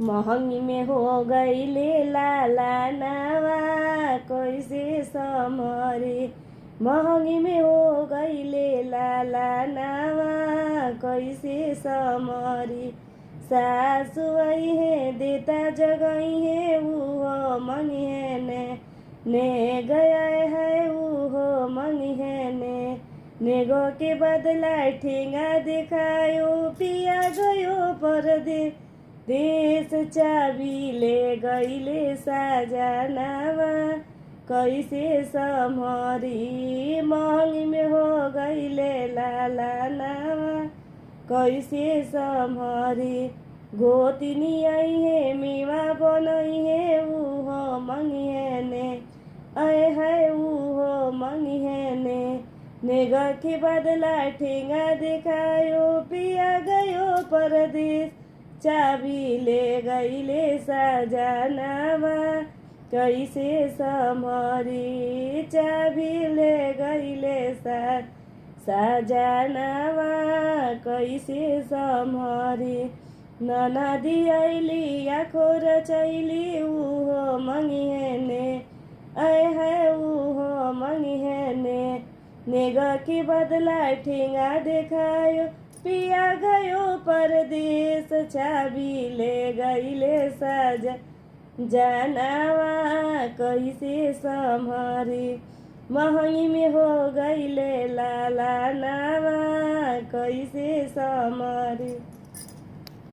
महंगी में हो गईले लाला नावा कैसे समरी। महंगी में हो गईले लाला नावा कैसे समरी। सासु आई है देता जगई है वो मंगी है ने गया है वो मंगी है ने गो के बदला ठेंगा दिखायो पिया गयो परदेश। देश चाबी ले गईले साजनावा कैसे समरी। महंगी में हो गईले लाला नावा कैसे समरी। गोतिनी आई है मेवा बनई है वो मंगी है ने आए है वो मंगी है ने के बदला ठेंगा दिखायो पिया गयो परदेश। चाबी ले गईले साजनावा कैसे समरी। चाबी ले गईले साजनावा कैसे समरी। ननदी ऐली आँखो रचैली उहो मंगी है ने आए है उहो मंगी है नेग के बदला ठेंगा देखायो पिया गयो परदेश। चाबी ले गईले साजनावा कैसे समरी। महंगी में हो गईले लाला नावा कैसे समरी।